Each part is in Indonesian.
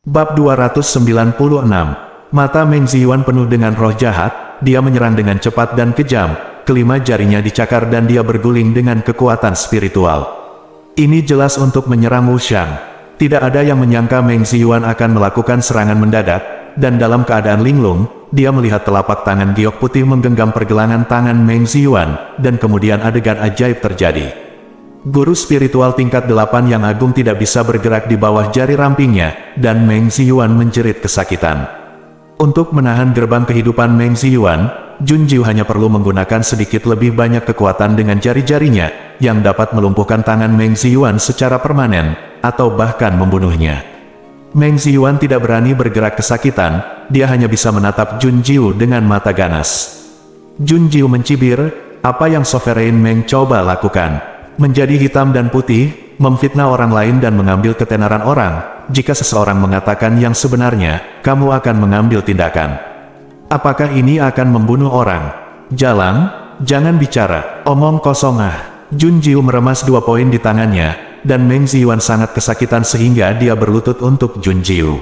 Bab 296. Mata Meng Ziyuan penuh dengan roh jahat, dia menyerang dengan cepat dan kejam, kelima jarinya dicakar dan dia berguling dengan kekuatan spiritual. Ini jelas untuk menyerang Wuxiang. Tidak ada yang menyangka Meng Ziyuan akan melakukan serangan mendadak, dan dalam keadaan linglung, dia melihat telapak tangan giok putih menggenggam pergelangan tangan Meng Ziyuan, dan kemudian adegan ajaib terjadi. Guru spiritual tingkat 8 yang agung tidak bisa bergerak di bawah jari rampingnya, dan Meng Ziyuan menjerit kesakitan. Untuk menahan gerbang kehidupan Meng Ziyuan, Jun Jiu hanya perlu menggunakan sedikit lebih banyak kekuatan dengan jari-jarinya, yang dapat melumpuhkan tangan Meng Ziyuan secara permanen, atau bahkan membunuhnya. Meng Ziyuan tidak berani bergerak kesakitan, dia hanya bisa menatap Jun Jiu dengan mata ganas. Jun Jiu mencibir, apa yang Sovereign Meng coba lakukan? Menjadi hitam dan putih, memfitnah orang lain dan mengambil ketenaran orang. Jika seseorang mengatakan yang sebenarnya, kamu akan mengambil tindakan. Apakah ini akan membunuh orang? Jalang, jangan bicara, omong kosong ah. Jun Jiu meremas 2 poin di tangannya, dan Meng Ziyuan sangat kesakitan sehingga dia berlutut untuk Jun Jiu.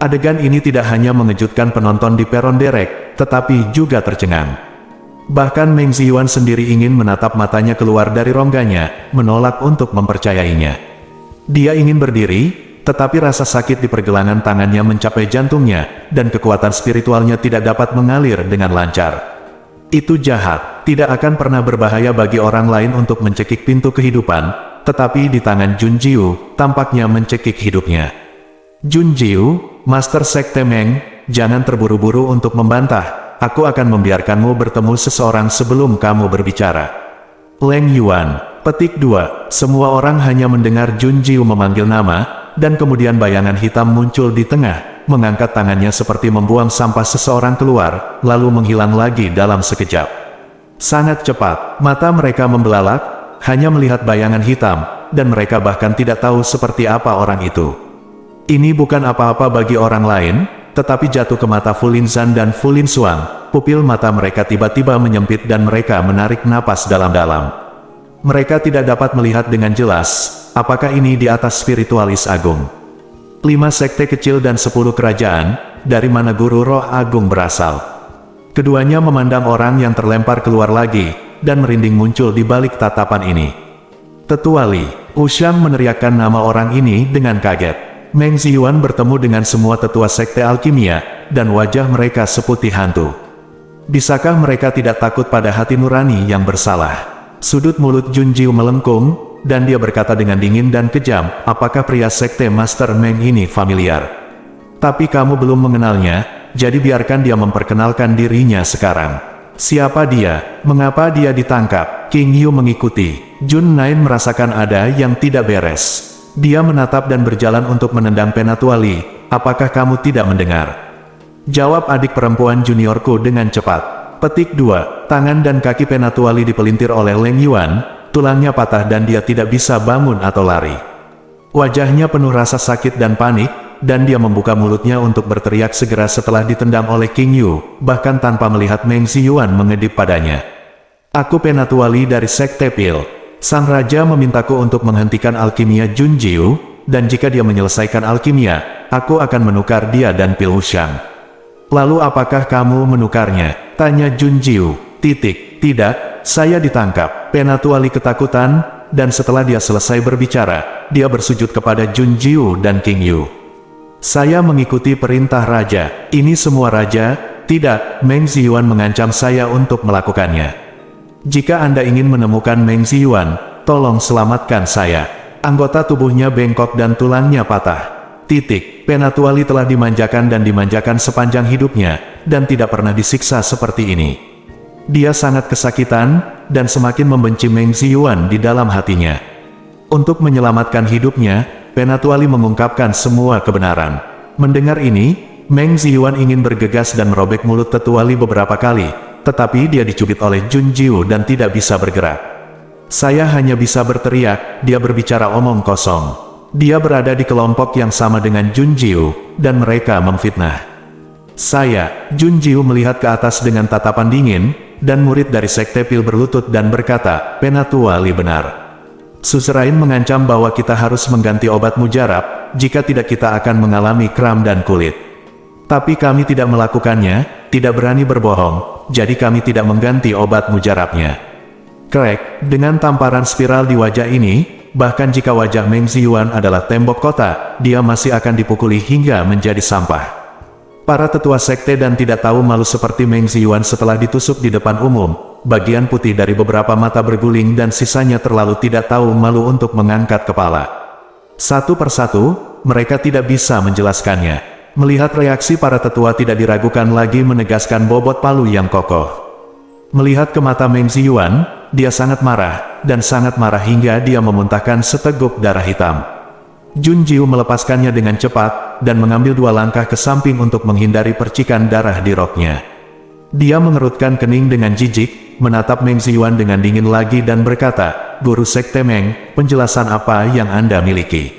Adegan ini tidak hanya mengejutkan penonton di peron derek, tetapi juga tercengang. Bahkan Meng Ziyuan sendiri ingin menatap matanya keluar dari rongganya, menolak untuk mempercayainya. Dia ingin berdiri, tetapi rasa sakit di pergelangan tangannya mencapai jantungnya, dan kekuatan spiritualnya tidak dapat mengalir dengan lancar. Itu jahat, tidak akan pernah berbahaya bagi orang lain untuk mencekik pintu kehidupan, tetapi di tangan Jun Jiu, tampaknya mencekik hidupnya. Jun Jiu, Master Sekte Meng, jangan terburu-buru untuk membantah. Aku akan membiarkanmu bertemu seseorang sebelum kamu berbicara. Leng Yuan. Petik 2. Semua orang hanya mendengar Jun Jiu memanggil nama, dan kemudian bayangan hitam muncul di tengah, mengangkat tangannya seperti membuang sampah seseorang keluar, lalu menghilang lagi dalam sekejap. Sangat cepat, mata mereka membelalak, hanya melihat bayangan hitam, dan mereka bahkan tidak tahu seperti apa orang itu. Ini bukan apa-apa bagi orang lain, tetapi jatuh ke mata Fu Linzhan dan Fu Linsuang, pupil mata mereka tiba-tiba menyempit dan mereka menarik napas dalam-dalam. Mereka tidak dapat melihat dengan jelas, apakah ini di atas spiritualis agung. 5 sekte kecil dan 10 kerajaan, dari mana guru roh agung berasal. Keduanya memandang orang yang terlempar keluar lagi, dan merinding muncul di balik tatapan ini. Tetua Li, Wuxiang meneriakkan nama orang ini dengan kaget. Meng Ziyuan bertemu dengan semua tetua sekte alkimia, dan wajah mereka seputih hantu. Bisakah mereka tidak takut pada hati nurani yang bersalah? Sudut mulut Jun Jiu melengkung, dan dia berkata dengan dingin dan kejam, apakah pria sekte Master Meng ini familiar? Tapi kamu belum mengenalnya, jadi biarkan dia memperkenalkan dirinya sekarang. Siapa dia? Mengapa dia ditangkap? King Yu mengikuti. Jun Nain merasakan ada yang tidak beres. Dia menatap dan berjalan untuk menendang Penatua Li. Apakah kamu tidak mendengar? Jawab adik perempuan juniorku dengan cepat. Petik 2. Tangan dan kaki Penatua Li dipelintir oleh Leng Yuan, tulangnya patah dan dia tidak bisa bangun atau lari. Wajahnya penuh rasa sakit dan panik, dan dia membuka mulutnya untuk berteriak segera setelah ditendang oleh King Yu, bahkan tanpa melihat Meng Ziyuan mengedip padanya. Aku Penatua Li dari Sekte Pil. Sang Raja memintaku untuk menghentikan alkimia Jun Jiu, dan jika dia menyelesaikan alkimia, aku akan menukar dia dan Pil Wuxiang. Lalu apakah kamu menukarnya? Tanya Jun Jiu. Tidak, saya ditangkap. Penatua Li ketakutan, dan setelah dia selesai berbicara, dia bersujud kepada Jun Jiu dan King Yu. Saya mengikuti perintah Raja. Ini semua Raja? Tidak, Meng Ziyuan mengancam saya untuk melakukannya. Jika Anda ingin menemukan Meng Ziyuan, tolong selamatkan saya. Anggota tubuhnya bengkok dan tulangnya patah. Penatua Li telah dimanjakan dan dimanjakan sepanjang hidupnya, dan tidak pernah disiksa seperti ini. Dia sangat kesakitan, dan semakin membenci Meng Ziyuan di dalam hatinya. Untuk menyelamatkan hidupnya, Penatua Li mengungkapkan semua kebenaran. Mendengar ini, Meng Ziyuan ingin bergegas dan merobek mulut Tetua Li beberapa kali, tetapi dia dicubit oleh Jun Jiu dan tidak bisa bergerak. Saya hanya bisa berteriak, dia berbicara omong kosong. Dia berada di kelompok yang sama dengan Jun Jiu, dan mereka memfitnah. Jun Jiu melihat ke atas dengan tatapan dingin, dan murid dari Sekte Pil berlutut dan berkata, Penatua Li benar. Suzerain mengancam bahwa kita harus mengganti obat mujarab, jika tidak kita akan mengalami kram dan kulit. Tapi kami tidak melakukannya, tidak berani berbohong, jadi kami tidak mengganti obat mujarabnya. Krek, dengan tamparan spiral di wajah ini, bahkan jika wajah Meng Ziyuan adalah tembok kota, dia masih akan dipukuli hingga menjadi sampah. Para tetua sekte dan tidak tahu malu seperti Meng Ziyuan setelah ditusuk di depan umum, bagian putih dari beberapa mata berguling dan sisanya terlalu tidak tahu malu untuk mengangkat kepala. Satu persatu, mereka tidak bisa menjelaskannya. Melihat reaksi para tetua tidak diragukan lagi menegaskan bobot palu yang kokoh. Melihat ke mata Meng Ziyuan, dia sangat marah, dan sangat marah hingga dia memuntahkan seteguk darah hitam. Jun Jiu melepaskannya dengan cepat, dan mengambil 2 langkah ke samping untuk menghindari percikan darah di roknya. Dia mengerutkan kening dengan jijik, menatap Meng Ziyuan dengan dingin lagi dan berkata, "Guru Sekte Meng, penjelasan apa yang Anda miliki?"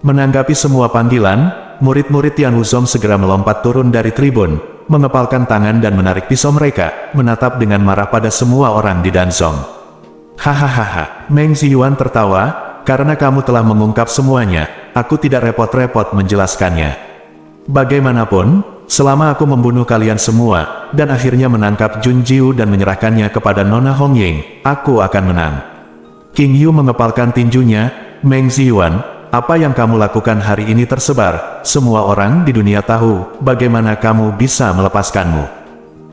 Menanggapi semua panggilan, murid-murid Tian Wuzong segera melompat turun dari tribun, mengepalkan tangan dan menarik pisau mereka, menatap dengan marah pada semua orang di Danzong. "Hahaha," Meng Ziyuan tertawa, "karena kamu telah mengungkap semuanya, aku tidak repot-repot menjelaskannya. Bagaimanapun, selama aku membunuh kalian semua, dan akhirnya menangkap Jun Jiu dan menyerahkannya kepada Nona Hong Ying, aku akan menang." King Yu mengepalkan tinjunya, "Meng Ziyuan, apa yang kamu lakukan hari ini tersebar, semua orang di dunia tahu, bagaimana kamu bisa melepaskanmu.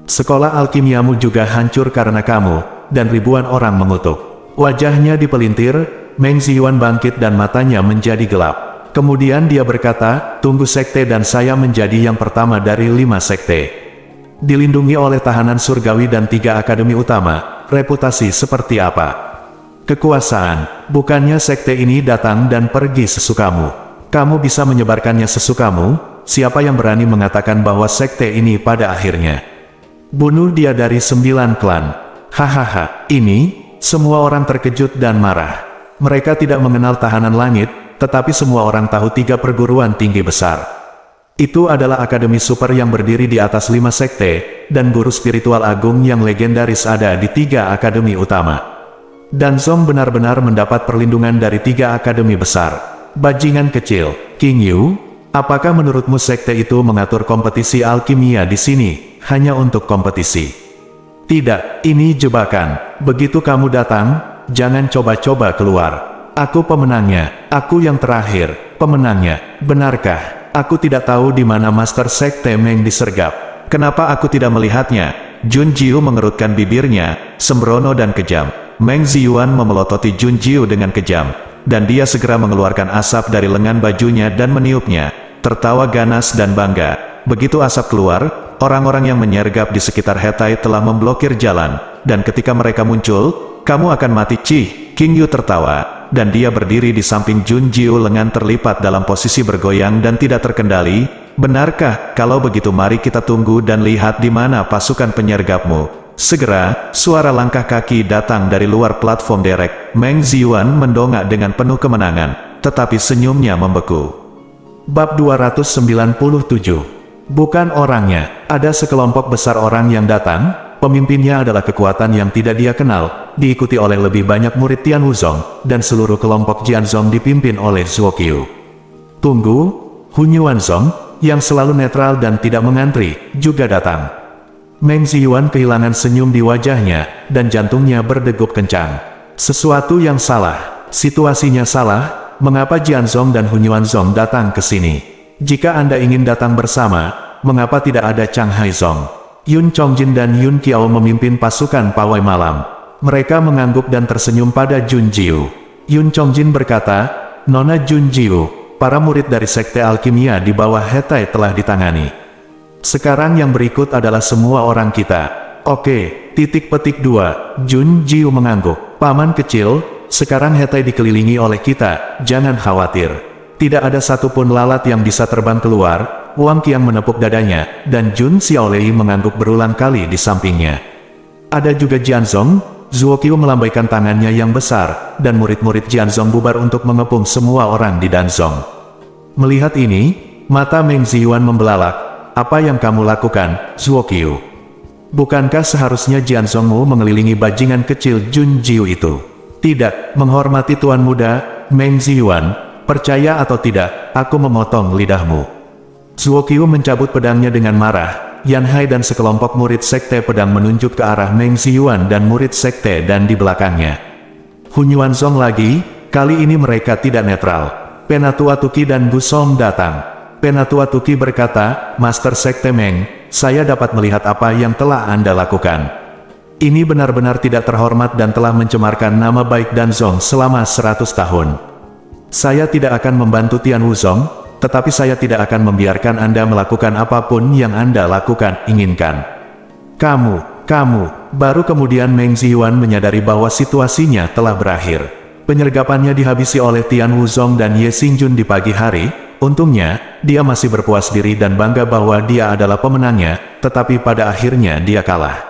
Sekolah alkimiamu juga hancur karena kamu, dan ribuan orang mengutuk." Wajahnya dipelintir, Meng Ziyuan bangkit dan matanya menjadi gelap. Kemudian dia berkata, "Tunggu sekte dan saya menjadi yang pertama dari 5 sekte. Dilindungi oleh tahanan surgawi dan 3 akademi utama, reputasi seperti apa? Kekuasaan, bukannya sekte ini datang dan pergi sesukamu. Kamu bisa menyebarkannya sesukamu, siapa yang berani mengatakan bahwa sekte ini pada akhirnya? Bunuh dia dari 9 klan." Hahaha, ini, semua orang terkejut dan marah. Mereka tidak mengenal tahanan langit, tetapi semua orang tahu 3 perguruan tinggi besar. Itu adalah akademi super yang berdiri di atas 5 sekte, dan guru spiritual agung yang legendaris ada di 3 akademi utama. Danzong benar-benar mendapat perlindungan dari 3 akademi besar. Bajingan kecil, King Yu, apakah menurutmu sekte itu mengatur kompetisi alkimia di sini, hanya untuk kompetisi? Tidak, ini jebakan. Begitu kamu datang, jangan coba-coba keluar. Aku pemenangnya, aku yang terakhir, pemenangnya, benarkah? Aku tidak tahu di mana Master Sekte Meng disergap. Kenapa aku tidak melihatnya? Jun Jiu mengerutkan bibirnya, sembrono dan kejam. Meng Ziyuan memelototi Jun Jiu dengan kejam, dan dia segera mengeluarkan asap dari lengan bajunya dan meniupnya, tertawa ganas dan bangga. Begitu asap keluar, orang-orang yang menyergap di sekitar Hetai telah memblokir jalan, dan ketika mereka muncul, "Kamu akan mati, Cih." King Yu tertawa, dan dia berdiri di samping Jun Jiu, lengan terlipat dalam posisi bergoyang dan tidak terkendali. "Benarkah? Kalau begitu mari kita tunggu dan lihat di mana pasukan penyergapmu." Segera, suara langkah kaki datang dari luar platform derek. Meng Ziyuan mendongak dengan penuh kemenangan, tetapi senyumnya membeku. Bab 297. Bukan orangnya, ada sekelompok besar orang yang datang. Pemimpinnya adalah kekuatan yang tidak dia kenal, diikuti oleh lebih banyak murid Tian Wuzong, dan seluruh kelompok Jianzong dipimpin oleh Zuo Qiu. Tunggu, Hunyuanzong, yang selalu netral dan tidak mengantri, juga datang. Meng Ziyuan kehilangan senyum di wajahnya, dan jantungnya berdegup kencang. Sesuatu yang salah, situasinya salah, mengapa Jianzong dan Hunyuanzong datang ke sini? Jika Anda ingin datang bersama, mengapa tidak ada Chang Haizong? Yun Chongjin dan Yun Qiao memimpin pasukan pawai malam. Mereka mengangguk dan tersenyum pada Jun Jiu. Yun Chongjin berkata, "Nona Jun Jiu, para murid dari Sekte Alkimia di bawah Hetai telah ditangani. Sekarang yang berikut adalah semua orang kita." "Oke, titik petik 2, Jun Jiu mengangguk. "Paman kecil, sekarang Hetai dikelilingi oleh kita, jangan khawatir. Tidak ada satupun lalat yang bisa terbang keluar." Wang Qiang menepuk dadanya, dan Jun Xiaolei mengangguk berulang kali di sampingnya. Ada juga Jianzong. Zuo Qiu melambaikan tangannya yang besar, dan murid-murid Jianzong bubar untuk mengepung semua orang di Danzong. Melihat ini, mata Meng Ziyuan membelalak. "Apa yang kamu lakukan, Zuo Qiu? Bukankah seharusnya Jianzongmu mengelilingi bajingan kecil Jun Jiu itu?" Tidak, menghormati Tuan Muda, Meng Ziyuan, percaya atau tidak, aku memotong lidahmu. Zuo Qiu mencabut pedangnya dengan marah. Yan Hai dan sekelompok murid sekte pedang menunjuk ke arah Meng Ziyuan dan murid sekte dan di belakangnya. Hun Yuanzong lagi, kali ini mereka tidak netral. Penatua Tuqi dan Bu Song datang. Penatua Tuqi berkata, Master Sekte Meng, saya dapat melihat apa yang telah Anda lakukan. Ini benar-benar tidak terhormat dan telah mencemarkan nama baik Danzong selama 100 tahun. Saya tidak akan membantu Tian Wuzong, tetapi saya tidak akan membiarkan Anda melakukan apapun yang Anda lakukan, inginkan. Kamu, baru kemudian Meng Ziyuan menyadari bahwa situasinya telah berakhir. Penyergapannya dihabisi oleh Tian Wuzong dan Ye Xingjun di pagi hari. Untungnya, dia masih berpuas diri dan bangga bahwa dia adalah pemenangnya, tetapi pada akhirnya dia kalah.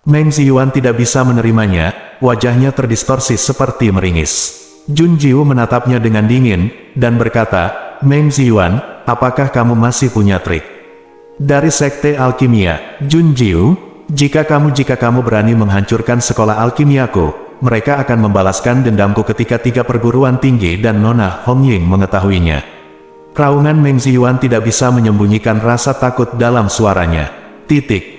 Meng Ziyuan tidak bisa menerimanya, wajahnya terdistorsi seperti meringis. Jun Jiu menatapnya dengan dingin, dan berkata, Meng Ziyuan, apakah kamu masih punya trik? Dari Sekte Alkimia, Jun Jiu, jika kamu berani menghancurkan sekolah alkimiaku, mereka akan membalaskan dendamku ketika 3 perguruan tinggi dan Nona Hongying mengetahuinya. Raungan Meng Ziyuan tidak bisa menyembunyikan rasa takut dalam suaranya.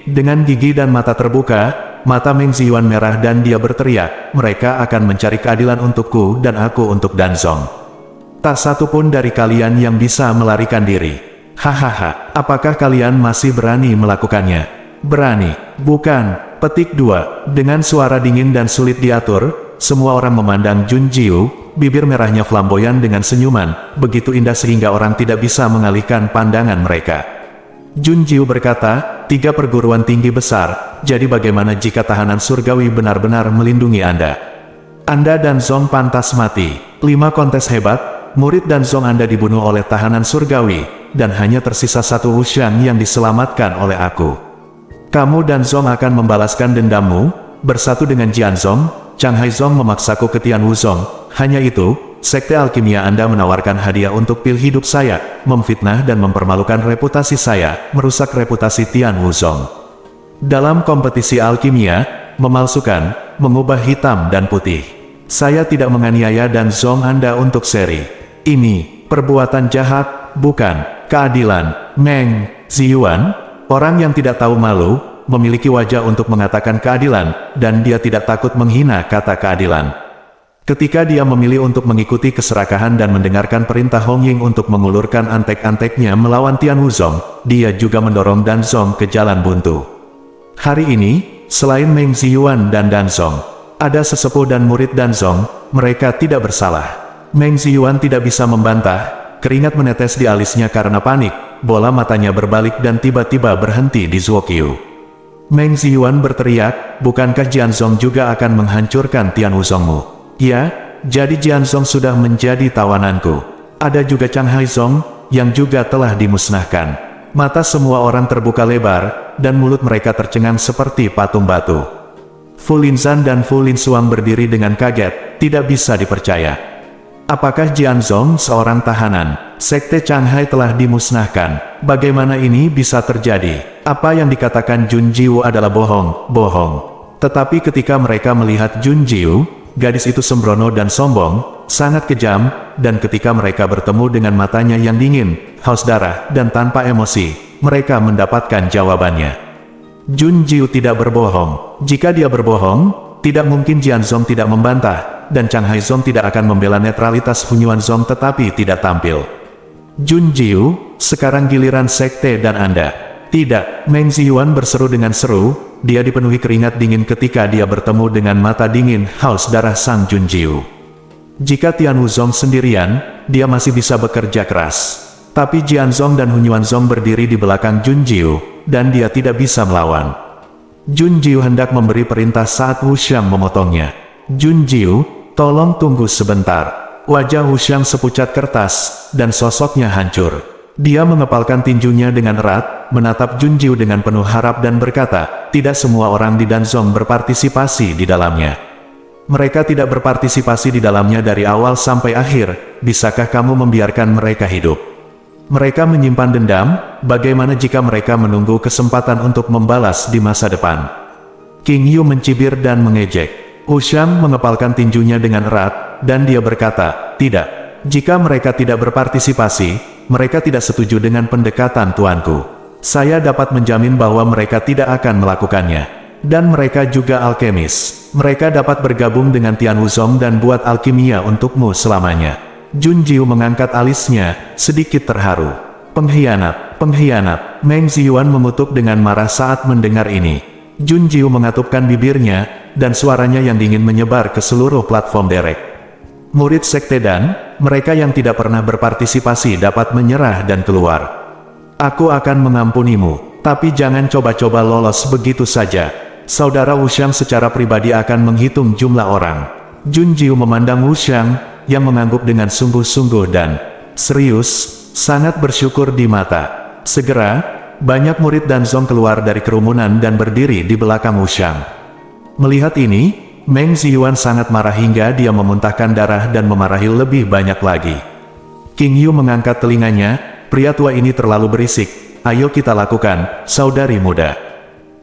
Dengan gigi dan mata terbuka, mata Meng Ziyuan merah dan dia berteriak, mereka akan mencari keadilan untukku dan aku untuk Danzong. Tak satu pun dari kalian yang bisa melarikan diri. Hahaha, apakah kalian masih berani melakukannya? Berani, bukan. Petik 2. Dengan suara dingin dan sulit diatur, semua orang memandang Jun Jiu, bibir merahnya flamboyan dengan senyuman, begitu indah sehingga orang tidak bisa mengalihkan pandangan mereka. Jun Jiu berkata, 3 perguruan tinggi besar, jadi bagaimana jika tahanan surgawi benar-benar melindungi Anda? Anda dan Zong pantas mati. 5 kontes hebat, murid dan Zong Anda dibunuh oleh tahanan surgawi, dan hanya tersisa 1 Wushan yang diselamatkan oleh aku. Kamu dan Zong akan membalaskan dendammu, bersatu dengan Jianzong. Chang Haizong memaksaku ke Tian Wuzong. Hanya itu, Sekte Alkimia Anda menawarkan hadiah untuk pil hidup saya, memfitnah dan mempermalukan reputasi saya, merusak reputasi Tian Wuzong. Dalam kompetisi alkimia, memalsukan, mengubah hitam dan putih. Saya tidak menganiaya dan Zong Anda untuk seri. Ini, perbuatan jahat, bukan, keadilan. Meng Ziyuan, orang yang tidak tahu malu, memiliki wajah untuk mengatakan keadilan, dan dia tidak takut menghina kata keadilan. Ketika dia memilih untuk mengikuti keserakahan dan mendengarkan perintah Hongying untuk mengulurkan antek-anteknya melawan Tian Wuzong, dia juga mendorong Danzong ke jalan buntu. Hari ini, selain Meng Ziyuan dan Danzong, ada sesepuh dan murid Danzong, mereka tidak bersalah. Meng Ziyuan tidak bisa membantah, keringat menetes di alisnya karena panik, bola matanya berbalik dan tiba-tiba berhenti di Zuo Qiu. Meng Ziyuan berteriak, bukankah Jianzong juga akan menghancurkan Tian Wuzongmu? Ya, jadi Jianzong sudah menjadi tawananku. Ada juga Chang Haizong, yang juga telah dimusnahkan. Mata semua orang terbuka lebar, dan mulut mereka tercengang seperti patung batu. Fu Linzan dan Fu Linsuang berdiri dengan kaget, tidak bisa dipercaya. Apakah Jianzong seorang tahanan? Sekte Changhai telah dimusnahkan. Bagaimana ini bisa terjadi? Apa yang dikatakan Jun Jiu adalah bohong. Tetapi ketika mereka melihat Jun Jiu, gadis itu sembrono dan sombong, sangat kejam, dan ketika mereka bertemu dengan matanya yang dingin, haus darah, dan tanpa emosi, mereka mendapatkan jawabannya. Jun Jiu tidak berbohong. Jika dia berbohong, tidak mungkin Jianzong tidak membantah, dan Chang Haizong tidak akan membela netralitas Hun Yuanzong tetapi tidak tampil. Jun Jiu, sekarang giliran sekte dan Anda. Tidak, Meng Ziyuan berseru dengan seru, dia dipenuhi keringat dingin ketika dia bertemu dengan mata dingin haus darah sang Jun Jiu. Jika Tian Wuzong sendirian, dia masih bisa bekerja keras. Tapi Jianzong dan Hun Yuanzong berdiri di belakang Jun Jiu, dan dia tidak bisa melawan. Jun Jiu hendak memberi perintah saat Wu Xiang memotongnya. Jun Jiu, tolong tunggu sebentar. Wajah Wu Xiang sepucat kertas, dan sosoknya hancur. Dia mengepalkan tinjunya dengan erat, menatap Jun Jiu dengan penuh harap dan berkata, tidak semua orang di Danzong berpartisipasi di dalamnya. Mereka tidak berpartisipasi di dalamnya dari awal sampai akhir, bisakah kamu membiarkan mereka hidup? Mereka menyimpan dendam, bagaimana jika mereka menunggu kesempatan untuk membalas di masa depan? King Yu mencibir dan mengejek. Wuxiang mengepalkan tinjunya dengan erat, dan dia berkata, tidak. Jika mereka tidak berpartisipasi, mereka tidak setuju dengan pendekatan tuanku. Saya dapat menjamin bahwa mereka tidak akan melakukannya. Dan mereka juga alkemis. Mereka dapat bergabung dengan Tian Wuzong dan buat alkimia untukmu selamanya. Jun Jiu mengangkat alisnya, sedikit terharu. Pengkhianat, pengkhianat. Meng Ziyuan mengutuk dengan marah saat mendengar ini. Jun Jiu mengatupkan bibirnya, dan suaranya yang dingin menyebar ke seluruh platform derek. Murid sekte dan mereka yang tidak pernah berpartisipasi dapat menyerah dan keluar. Aku akan mengampunimu, tapi jangan coba-coba lolos begitu saja. Saudara Wuxiang secara pribadi akan menghitung jumlah orang. Jun Jiu memandang Wuxiang, yang mengangguk dengan sungguh-sungguh dan serius, sangat bersyukur di mata. Segera, banyak murid Danzong keluar dari kerumunan dan berdiri di belakang Wuxiang. Melihat ini, Meng Ziyuan sangat marah hingga dia memuntahkan darah dan memarahi lebih banyak lagi. King Yu mengangkat telinganya, pria tua ini terlalu berisik, ayo kita lakukan, saudari muda.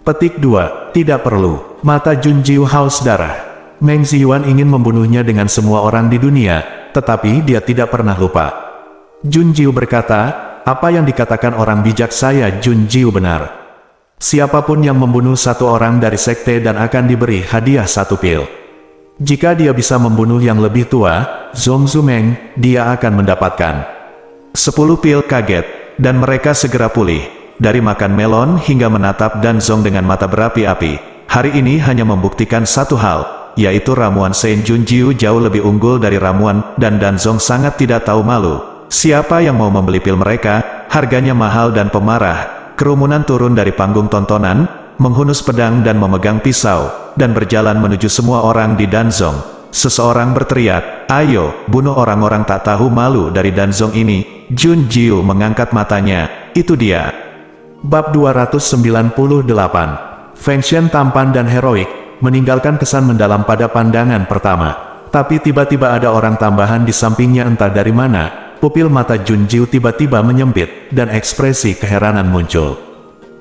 Petik 2, tidak perlu. Mata Jun Jiu haus darah. Meng Ziyuan ingin membunuhnya dengan semua orang di dunia, tetapi dia tidak pernah lupa. Jun Jiu berkata, apa yang dikatakan orang bijak saya Jun Jiu benar. Siapapun yang membunuh satu orang dari sekte dan akan diberi hadiah 1 pil. Jika dia bisa membunuh yang lebih tua, Zhong Zumeng, dia akan mendapatkan 10 pil. Kaget, dan mereka segera pulih. Dari makan melon hingga menatap Danzong dengan mata berapi-api. Hari ini hanya membuktikan satu hal, yaitu ramuan Saint Jun Jiu jauh lebih unggul dari ramuan, dan Danzong sangat tidak tahu malu. Siapa yang mau membeli pil mereka, harganya mahal dan pemarah. Kerumunan turun dari panggung tontonan, menghunus pedang dan memegang pisau, dan berjalan menuju semua orang di Danzong. Seseorang berteriak, ayo, bunuh orang-orang tak tahu malu dari Danzong ini. Jun Jiu mengangkat matanya, itu dia. Bab 298. Feng Shen tampan dan heroik, meninggalkan kesan mendalam pada pandangan pertama. Tapi tiba-tiba ada orang tambahan di sampingnya entah dari mana. Pupil mata Jun Jiu tiba-tiba menyempit, dan ekspresi keheranan muncul.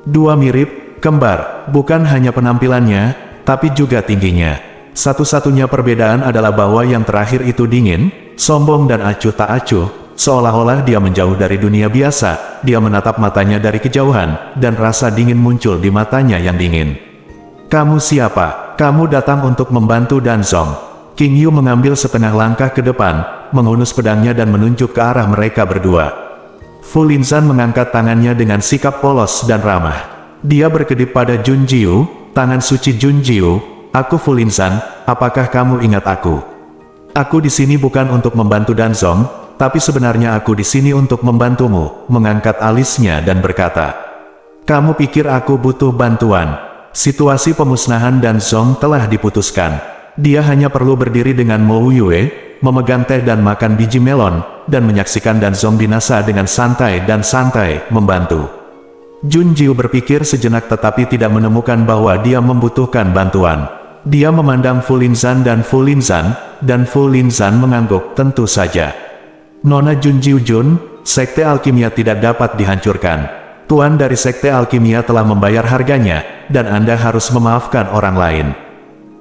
Dua mirip, kembar, bukan hanya penampilannya, tapi juga tingginya. Satu-satunya perbedaan adalah bahwa yang terakhir itu dingin, sombong dan acuh tak acuh, seolah-olah dia menjauh dari dunia biasa. Dia menatap matanya dari kejauhan, dan rasa dingin muncul di matanya yang dingin. Kamu siapa? Kamu datang untuk membantu Danzong. King Yu mengambil setengah langkah ke depan, menghunus pedangnya dan menunjuk ke arah mereka berdua. Fu Linzan mengangkat tangannya dengan sikap polos dan ramah. Dia berkedip pada Jun Jiu, tangan suci Jun Jiu, aku Fu Linzan, apakah kamu ingat aku? Aku di sini bukan untuk membantu Danzong, tapi sebenarnya aku di sini untuk membantumu, mengangkat alisnya dan berkata. Kamu pikir aku butuh bantuan? Situasi pemusnahan Danzong telah diputuskan. Dia hanya perlu berdiri dengan Mo Yue, memegang teh dan makan biji melon, dan menyaksikan Danzong binasa dengan santai dan santai, membantu. Jun Jiu berpikir sejenak tetapi tidak menemukan bahwa dia membutuhkan bantuan. Dia memandang Fu Linzan dan Fu Linzan mengangguk, tentu saja. Nona Jun Jiu Jun, sekte alkimia tidak dapat dihancurkan. Tuan dari sekte alkimia telah membayar harganya, dan Anda harus memaafkan orang lain.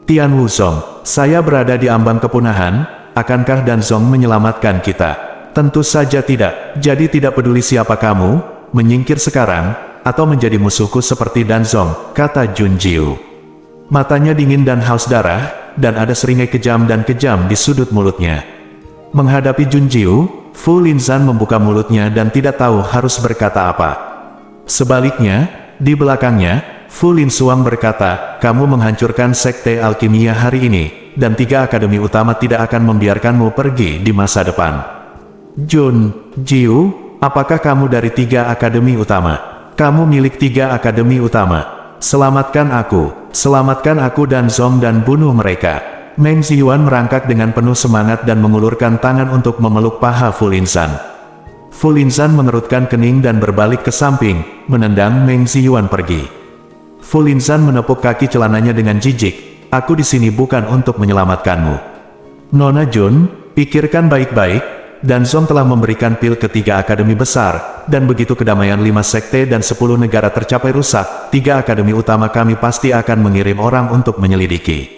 Tian Wuzong, saya berada di ambang kepunahan, akankah Danzong menyelamatkan kita? Tentu saja tidak, jadi tidak peduli siapa kamu, menyingkir sekarang, atau menjadi musuhku seperti Danzong, kata Jun Jiu. Matanya dingin dan haus darah, dan ada seringai kejam di sudut mulutnya. Menghadapi Jun Jiu, Fu Linzan membuka mulutnya dan tidak tahu harus berkata apa. Sebaliknya, di belakangnya, Fu Linsuang berkata, kamu menghancurkan sekte alkimia hari ini, dan 3 akademi utama tidak akan membiarkanmu pergi di masa depan. Jun Jiu, apakah kamu dari 3 akademi utama? Kamu milik 3 akademi utama. Selamatkan aku Danzong dan bunuh mereka. Meng Ziyuan merangkak dengan penuh semangat dan mengulurkan tangan untuk memeluk paha Fu Linzan. Fu Linzan mengerutkan kening dan berbalik ke samping, menendang Meng Ziyuan pergi. Fu Linzan menepuk kaki celananya dengan jijik, aku di sini bukan untuk menyelamatkanmu. Nona Jun, pikirkan baik-baik, Danzong telah memberikan pil ke 3 akademi besar, dan begitu kedamaian 5 sekte dan 10 negara tercapai rusak, 3 akademi utama kami pasti akan mengirim orang untuk menyelidiki.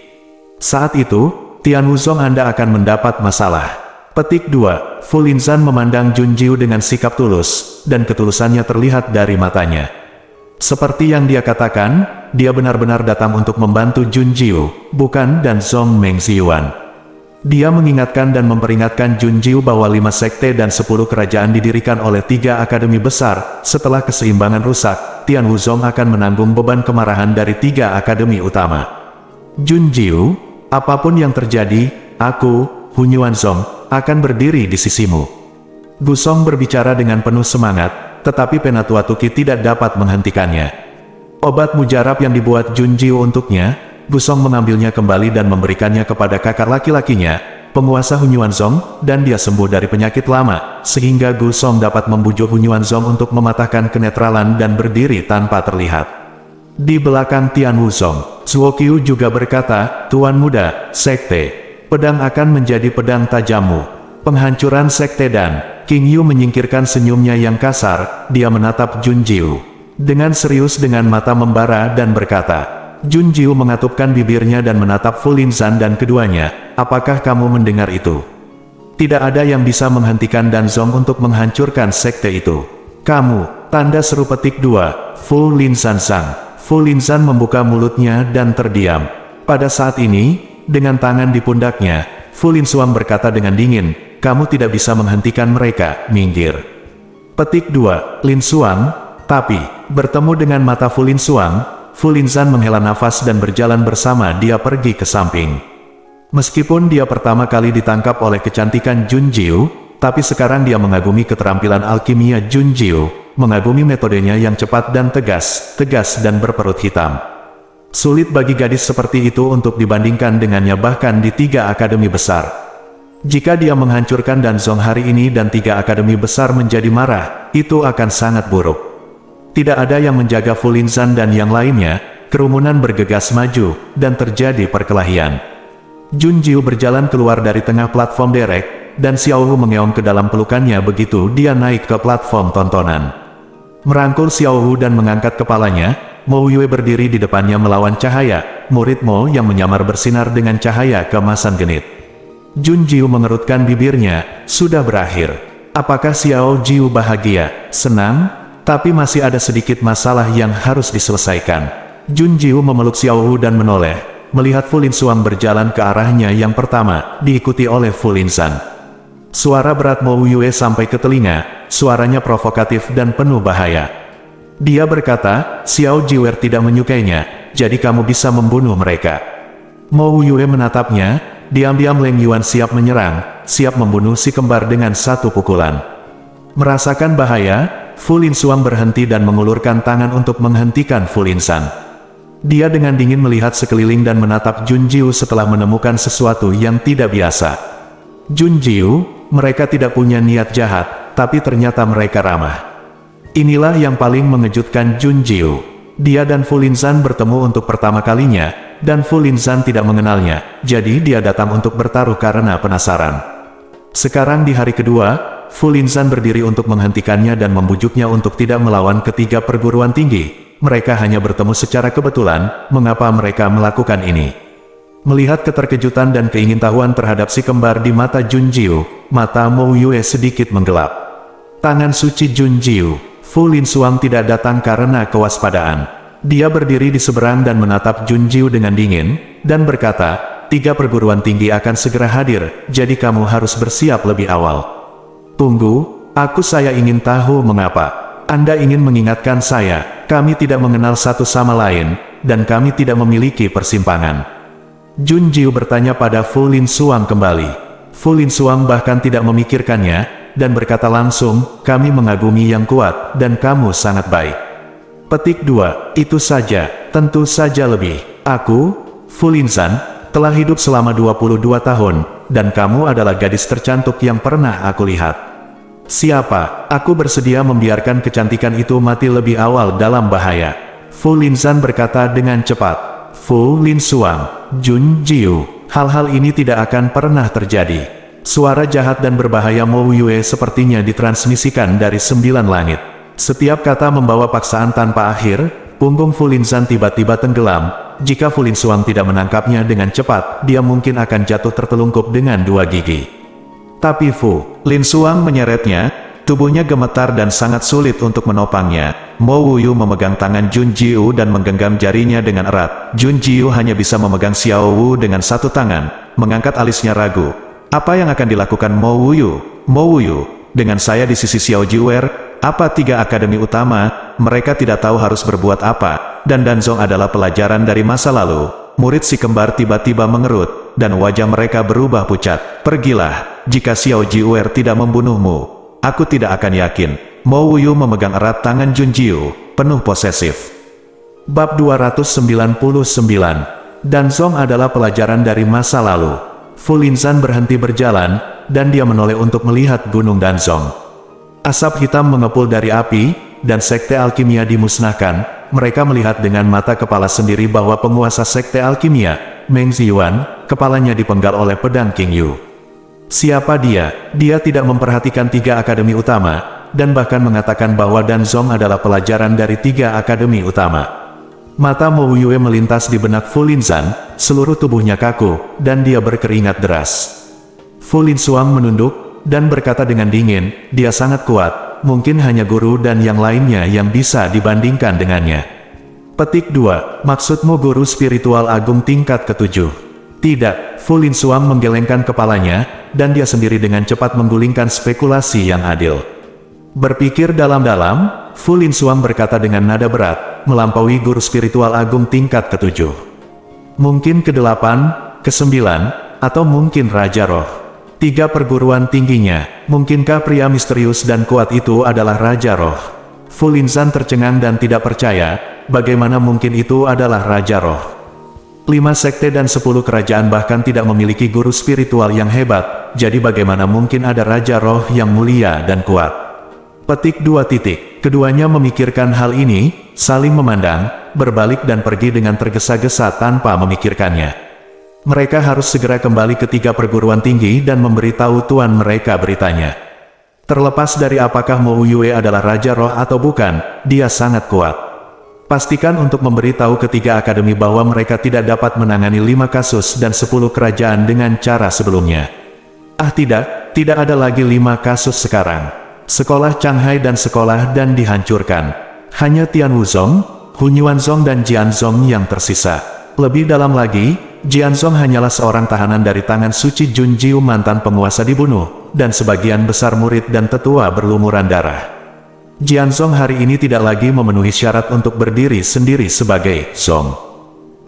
Saat itu, Tian Wuzong Anda akan mendapat masalah. Petik 2. Fu Linzan memandang Junjiu dengan sikap tulus, dan ketulusannya terlihat dari matanya. Seperti yang dia katakan, dia benar-benar datang untuk membantu Junjiu, bukan dan Zhong Mengziyuan. Dia mengingatkan dan memperingatkan Junjiu bahwa 5 sekte dan 10 kerajaan didirikan oleh 3 akademi besar. Setelah keseimbangan rusak, Tian Wuzong akan menanggung beban kemarahan dari 3 akademi utama. Junjiu, apapun yang terjadi, aku, Hunyuanzong, akan berdiri di sisimu. Gusong berbicara dengan penuh semangat, tetapi Penatua Tuki tidak dapat menghentikannya. Obat mujarab yang dibuat Junjiu untuknya, Gusong mengambilnya kembali dan memberikannya kepada kakak laki-lakinya, penguasa Hunyuanzong, dan dia sembuh dari penyakit lama, sehingga Gusong dapat membujuk Hunyuanzong untuk mematahkan kenetralan dan berdiri tanpa terlihat. Di belakang Tian Wuzong, Zuo Qiu juga berkata, Tuan Muda, sekte, pedang akan menjadi pedang tajammu. Penghancuran sekte dan King Yu menyingkirkan senyumnya yang kasar, dia menatap Junjiu dengan serius dengan mata membara dan berkata, Junjiu mengatupkan bibirnya dan menatap Fu Linzan dan keduanya, apakah kamu mendengar itu? Tidak ada yang bisa menghentikan Danzong untuk menghancurkan sekte itu. Kamu, tanda seru petik 2, Fu Linzan sang. Fu Linzan membuka mulutnya dan terdiam. Pada saat ini, dengan tangan di pundaknya, Fu Linsuang berkata dengan dingin, kamu tidak bisa menghentikan mereka, minggir. Petik 2, Linsuang, tapi, bertemu dengan mata Fu Linsuang, Fu Linzan menghela nafas dan berjalan bersama dia pergi ke samping. Meskipun dia pertama kali ditangkap oleh kecantikan Junjiu, tapi sekarang dia mengagumi keterampilan alkimia Junjiu, mengagumi metodenya yang cepat dan tegas dan berperut hitam. Sulit bagi gadis seperti itu untuk dibandingkan dengannya bahkan di 3 akademi besar. Jika dia menghancurkan Danzong hari ini dan 3 akademi besar menjadi marah, itu akan sangat buruk. Tidak ada yang menjaga Fu Linzan dan yang lainnya, kerumunan bergegas maju, dan terjadi perkelahian. Junjiu berjalan keluar dari tengah platform derek, dan Xiaohu mengeong ke dalam pelukannya begitu dia naik ke platform tontonan. Merangkul Xiaohu dan mengangkat kepalanya, Mo Yue berdiri di depannya melawan cahaya, murid Mo yang menyamar bersinar dengan cahaya keemasan genit. Junjiu mengerutkan bibirnya, sudah berakhir. Apakah Xiao Jiu bahagia, senang? Tapi masih ada sedikit masalah yang harus diselesaikan. Junjiu memeluk Xiaohu dan menoleh, melihat Fu Linsuang berjalan ke arahnya yang pertama, diikuti oleh Fu Linzan. Suara berat Mo Yue sampai ke telinga, suaranya provokatif dan penuh bahaya. Dia berkata, Xiao Jiwer tidak menyukainya, jadi kamu bisa membunuh mereka. Mo Yue menatapnya, diam-diam Leng Yuan siap menyerang, siap membunuh si kembar dengan satu pukulan. Merasakan bahaya, Fu Linsuang berhenti dan mengulurkan tangan untuk menghentikan Fu Linzan. Dia dengan dingin melihat sekeliling dan menatap Junjiu setelah menemukan sesuatu yang tidak biasa. Junjiu, mereka tidak punya niat jahat, tapi ternyata mereka ramah. Inilah yang paling mengejutkan Junjiu. Dia dan Fu Linzan bertemu untuk pertama kalinya, dan Fu Linzan tidak mengenalnya, jadi dia datang untuk bertaruh karena penasaran. Sekarang di hari kedua, Fu Linzan berdiri untuk menghentikannya dan membujuknya untuk tidak melawan ketiga perguruan tinggi. Mereka hanya bertemu secara kebetulan, mengapa mereka melakukan ini? Melihat keterkejutan dan keingintahuan terhadap si kembar di mata Junjiu, mata Mo Yue sedikit menggelap. Tangan suci Junjiu. Fu Linsuang tidak datang karena kewaspadaan. Dia berdiri di seberang dan menatap Junjiu dengan dingin, dan berkata, 3 perguruan tinggi akan segera hadir, jadi kamu harus bersiap lebih awal. Tunggu, saya ingin tahu mengapa. Anda ingin mengingatkan saya, kami tidak mengenal satu sama lain, dan kami tidak memiliki persimpangan. Junjiu bertanya pada Fu Linsuang kembali. Fu Linsuang bahkan tidak memikirkannya, dan berkata langsung, kami mengagumi yang kuat, dan kamu sangat baik. Petik 2, itu saja, tentu saja lebih. Aku, Fu Linzan, telah hidup selama 22 tahun, dan kamu adalah gadis tercantik yang pernah aku lihat. Siapa? Aku bersedia membiarkan kecantikan itu mati lebih awal dalam bahaya. Fu Linzan berkata dengan cepat. Fu Linsuang, Junjiu, hal-hal ini tidak akan pernah terjadi. Suara jahat dan berbahaya Mo Yue sepertinya ditransmisikan dari 9 langit. Setiap kata membawa paksaan tanpa akhir, punggung Fu Linzan tiba-tiba tenggelam, jika Fu Linsuang tidak menangkapnya dengan cepat, dia mungkin akan jatuh tertelungkup dengan 2 gigi. Tapi Fu Linsuang menyeretnya, tubuhnya gemetar dan sangat sulit untuk menopangnya. Mo Wuyu memegang tangan Jun Jiu dan menggenggam jarinya dengan erat. Jun Jiu hanya bisa memegang Xiao Wu dengan satu tangan, mengangkat alisnya ragu. Apa yang akan dilakukan Mo Wuyu? Mo Wuyu, dengan saya di sisi Xiao Jiuer, apa 3 akademi utama, mereka tidak tahu harus berbuat apa, dan Danzong adalah pelajaran dari masa lalu. Murid si kembar tiba-tiba mengerut, dan wajah mereka berubah pucat. Pergilah, jika Xiao Jiuer tidak membunuhmu. Aku tidak akan yakin. Mo Wuyu memegang erat tangan Jun Jiu, penuh posesif. Bab 299. Danzong adalah pelajaran dari masa lalu. Fu Linzan berhenti berjalan, dan dia menoleh untuk melihat Gunung Danzong. Asap hitam mengepul dari api, dan sekte alkimia dimusnahkan. Mereka melihat dengan mata kepala sendiri bahwa penguasa sekte alkimia, Meng Ziyuan, kepalanya dipenggal oleh pedang King Yu. Siapa dia? Dia tidak memperhatikan 3 akademi utama, dan bahkan mengatakan bahwa Danzong adalah pelajaran dari 3 akademi utama. Mata Mo Wuyu melintas di benak Fu Linzan, seluruh tubuhnya kaku, dan dia berkeringat deras. Fu Linsuang menunduk, dan berkata dengan dingin, dia sangat kuat, mungkin hanya guru dan yang lainnya yang bisa dibandingkan dengannya. Petik 2, maksudmu guru spiritual agung tingkat ke-7? Tidak, Fu Linsuang menggelengkan kepalanya, dan dia sendiri dengan cepat menggulingkan spekulasi yang adil. Berpikir dalam-dalam, Fu Linsuang berkata dengan nada berat, melampaui guru spiritual agung tingkat ke-7. Mungkin ke-8, ke-9, atau mungkin Raja Roh. 3 perguruan tingginya, mungkinkah pria misterius dan kuat itu adalah Raja Roh? Fu Linzan tercengang dan tidak percaya, bagaimana mungkin itu adalah Raja Roh? 5 sekte dan 10 kerajaan bahkan tidak memiliki guru spiritual yang hebat, jadi bagaimana mungkin ada Raja Roh yang mulia dan kuat? Petik 2. Keduanya memikirkan hal ini, saling memandang, berbalik dan pergi dengan tergesa-gesa tanpa memikirkannya. Mereka harus segera kembali ke 3 perguruan tinggi dan memberitahu tuan mereka beritanya. Terlepas dari apakah Mo Wuyu adalah Raja Roh atau bukan, dia sangat kuat. Pastikan untuk memberitahu ke 3 akademi bahwa mereka tidak dapat menangani 5 kasus dan 10 kerajaan dengan cara sebelumnya. Ah tidak ada lagi 5 kasus sekarang. Sekolah Changhai dan sekolah dan dihancurkan. Hanya Tian Wuzong, Hunyuanzong dan Jianzong yang tersisa. Lebih dalam lagi, Jianzong hanyalah seorang tahanan dari tangan suci Jun Jiu mantan penguasa dibunuh, dan sebagian besar murid dan tetua berlumuran darah. Jianzong hari ini tidak lagi memenuhi syarat untuk berdiri sendiri sebagai Zong.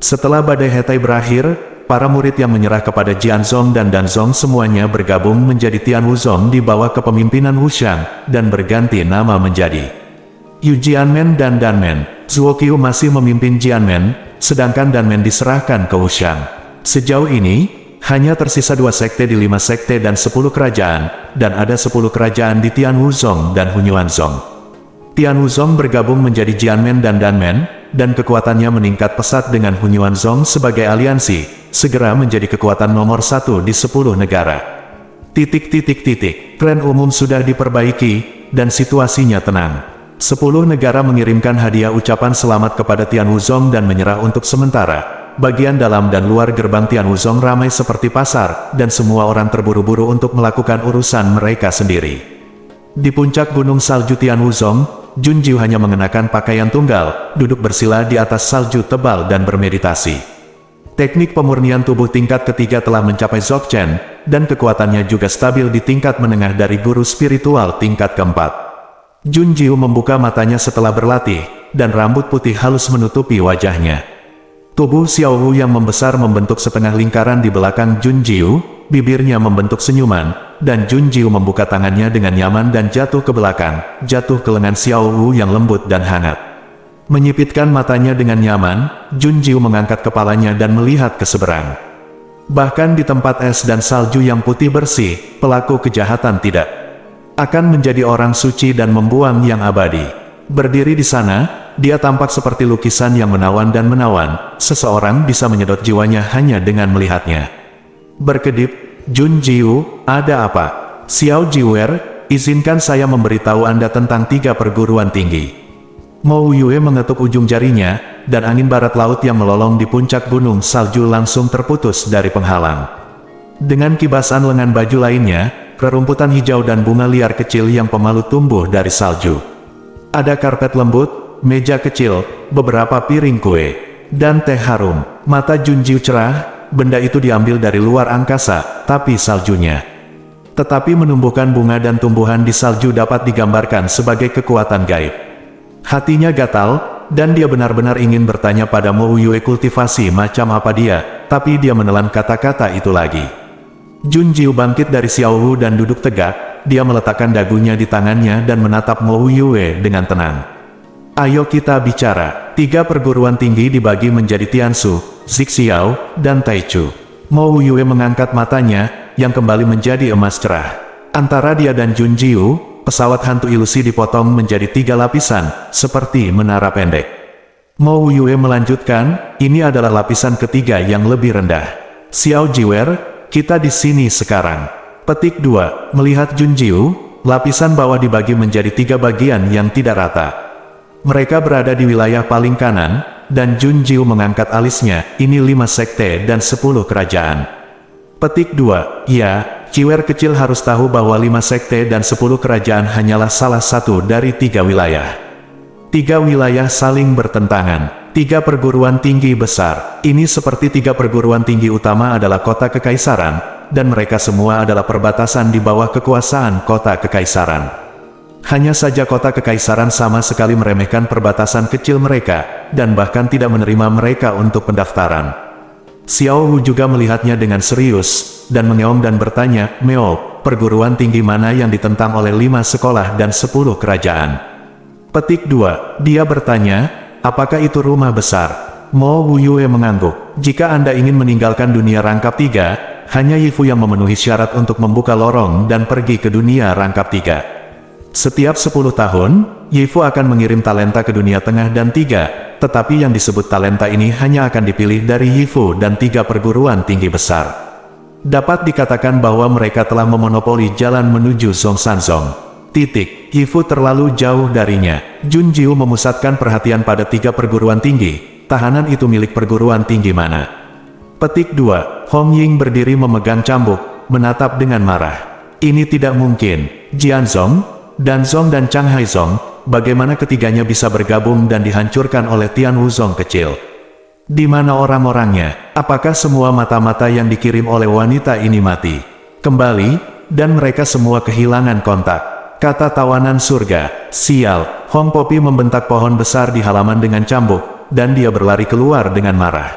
Setelah badai Hetai berakhir, para murid yang menyerah kepada Jianzong dan Danzong semuanya bergabung menjadi Tian Wuzong di bawah kepemimpinan Wu Shang, dan berganti nama menjadi Yu Jianmen dan Danmen. Zuo Qiu masih memimpin Jianmen, sedangkan Danmen diserahkan ke Wu Shang. Sejauh ini, hanya tersisa 2 sekte di 5 sekte dan 10 kerajaan, dan ada 10 kerajaan di Tian Wuzong dan Hunyuanzong. Tian Wuzong bergabung menjadi Jianmen dan Danmen, dan kekuatannya meningkat pesat dengan Hunyuanzong sebagai aliansi, segera menjadi kekuatan nomor 1 di 10 negara. Tren umum sudah diperbaiki, dan situasinya tenang. 10 negara mengirimkan hadiah ucapan selamat kepada Tian Wuzong dan menyerah untuk sementara. Bagian dalam dan luar gerbang Tian Wuzong ramai seperti pasar, dan semua orang terburu-buru untuk melakukan urusan mereka sendiri. Di puncak gunung salju Tian Wuzong, Jun Jiu hanya mengenakan pakaian tunggal, duduk bersila di atas salju tebal dan bermeditasi. Teknik pemurnian tubuh tingkat ketiga telah mencapai Dzogchen, dan kekuatannya juga stabil di tingkat menengah dari guru spiritual tingkat keempat. Jun Jiu membuka matanya setelah berlatih, dan rambut putih halus menutupi wajahnya. Tubuh Xiao Wu yang membesar membentuk setengah lingkaran di belakang Jun Jiu, bibirnya membentuk senyuman, dan Jun Jiu membuka tangannya dengan nyaman dan jatuh ke belakang, jatuh ke lengan Xiao Wu yang lembut dan hangat. Menyipitkan matanya dengan nyaman, Jun Jiu mengangkat kepalanya dan melihat ke seberang. Bahkan di tempat es dan salju yang putih bersih, pelaku kejahatan tidak akan menjadi orang suci dan membuang yang abadi. Berdiri di sana, dia tampak seperti lukisan yang menawan dan menawan, seseorang bisa menyedot jiwanya hanya dengan melihatnya. Berkedip, Jun Jiu, ada apa? Xiao Jiuer, izinkan saya memberitahu Anda tentang 3 perguruan tinggi. Mo Yue mengetuk ujung jarinya, dan angin barat laut yang melolong di puncak gunung salju langsung terputus dari penghalang. Dengan kibasan lengan baju lainnya, rerumputan hijau dan bunga liar kecil yang pemalu tumbuh dari salju. Ada karpet lembut, meja kecil, beberapa piring kue, dan teh harum. Mata Junjiu cerah, benda itu diambil dari luar angkasa, tapi saljunya. Tetapi menumbuhkan bunga dan tumbuhan di salju dapat digambarkan sebagai kekuatan gaib. Hatinya gatal, dan dia benar-benar ingin bertanya pada Mo Yue kultivasi macam apa dia, tapi dia menelan kata-kata itu lagi. Junjiu bangkit dari Xiao Wu dan duduk tegak, dia meletakkan dagunya di tangannya dan menatap Mo Yue dengan tenang. Ayo kita bicara. 3 perguruan tinggi dibagi menjadi Tianshu, Zixiao, dan Taichu. Mo Yue mengangkat matanya, yang kembali menjadi emas cerah. Antara dia dan Junjiu, pesawat hantu ilusi dipotong menjadi 3 lapisan, seperti menara pendek. Mo Yue melanjutkan, ini adalah lapisan ketiga yang lebih rendah. Xiao Jiwer, kita di sini sekarang. Petik 2. Melihat Junjiu, lapisan bawah dibagi menjadi 3 bagian yang tidak rata. Mereka berada di wilayah paling kanan, dan Junjiu mengangkat alisnya, ini 5 sekte dan 10 kerajaan. Petik 2. Ya, Jiwer kecil harus tahu bahwa 5 sekte dan 10 kerajaan hanyalah salah satu dari 3 wilayah. 3 wilayah saling bertentangan. 3 perguruan tinggi besar. Ini seperti 3 perguruan tinggi utama adalah kota kekaisaran, dan mereka semua adalah perbatasan di bawah kekuasaan kota kekaisaran. Hanya saja kota kekaisaran sama sekali meremehkan perbatasan kecil mereka, dan bahkan tidak menerima mereka untuk pendaftaran. Xiao Wu juga melihatnya dengan serius, dan mengeong dan bertanya, Meo, perguruan tinggi mana yang ditentang oleh 5 sekolah dan 10 kerajaan? Petik 2. Dia bertanya, apakah itu rumah besar? Mo Yue mengangguk. Jika Anda ingin meninggalkan dunia rangkap 3, hanya Yifu yang memenuhi syarat untuk membuka lorong dan pergi ke dunia rangkap 3. Setiap 10 tahun, Yifu akan mengirim talenta ke dunia tengah dan 3, tetapi yang disebut talenta ini hanya akan dipilih dari Yifu dan 3 perguruan tinggi besar. Dapat dikatakan bahwa mereka telah memonopoli jalan menuju Zhongsanzong. Yifu terlalu jauh darinya. Junjiu memusatkan perhatian pada 3 perguruan tinggi. Tahanan itu milik perguruan tinggi mana? Petik 2. Hong Ying berdiri memegang cambuk, menatap dengan marah. Ini tidak mungkin. Jianzong, Danzong dan Chang Haizong, bagaimana ketiganya bisa bergabung dan dihancurkan oleh Tian Wuzong kecil? Di mana orang-orangnya? Apakah semua mata-mata yang dikirim oleh wanita ini mati? Kembali, dan mereka semua kehilangan kontak. Kata tawanan surga, sial. Hong Popi membentak pohon besar di halaman dengan cambuk, dan dia berlari keluar dengan marah.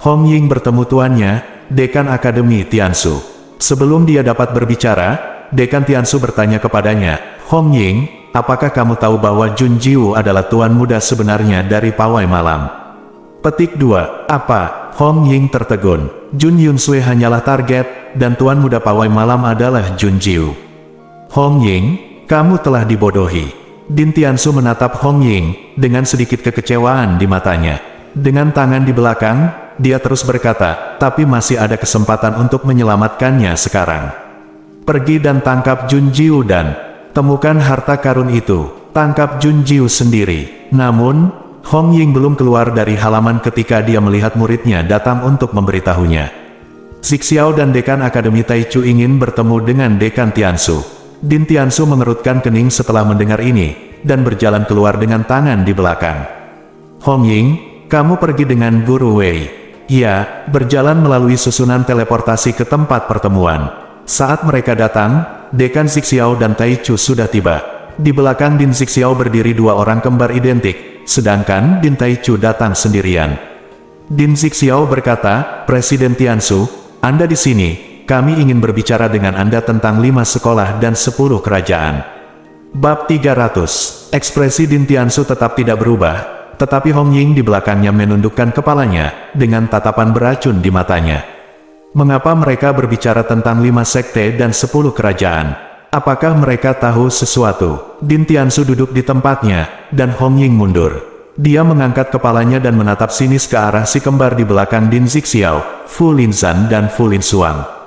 Hong Ying bertemu tuannya, Dekan Akademi Tianshu. Sebelum dia dapat berbicara, Dekan Tianshu bertanya kepadanya, Hong Ying, apakah kamu tahu bahwa Junjiu adalah tuan muda sebenarnya dari pawai malam? Petik 2. Apa? Hong Ying tertegun. Jun Yunsui hanyalah target, dan tuan muda pawai malam adalah Junjiu. Hong Ying, kamu telah dibodohi. Din Tianshu menatap Hong Ying, dengan sedikit kekecewaan di matanya. Dengan tangan di belakang, dia terus berkata, tapi masih ada kesempatan untuk menyelamatkannya sekarang. Pergi dan tangkap Junjiu dan temukan harta karun itu. Tangkap Junjiu sendiri. Namun, Hong Ying belum keluar dari halaman ketika dia melihat muridnya datang untuk memberitahunya. Zixiao dan Dekan Akademi Taichu ingin bertemu dengan Dekan Tianshu. Din Tianshu mengerutkan kening setelah mendengar ini, dan berjalan keluar dengan tangan di belakang. Hong Ying, kamu pergi dengan Guru Wei. Ia berjalan melalui susunan teleportasi ke tempat pertemuan. Saat mereka datang, Dekan Zixiao dan Taichu sudah tiba. Di belakang Din Zixiao berdiri 2 orang kembar identik, sedangkan Din Taichu datang sendirian. Din Zixiao berkata, Presiden Tianshu, Anda di sini, kami ingin berbicara dengan Anda tentang 5 sekolah dan 10 kerajaan. Bab 300. Ekspresi Din Tianshu tetap tidak berubah, tetapi Hong Ying di belakangnya menundukkan kepalanya, dengan tatapan beracun di matanya. Mengapa mereka berbicara tentang 5 sekte dan 10 kerajaan? Apakah mereka tahu sesuatu? Din Tianshu duduk di tempatnya, dan Hong Ying mundur. Dia mengangkat kepalanya dan menatap sinis ke arah si kembar di belakang Din Zixiao, Fu Linzan dan Fu Linsuang.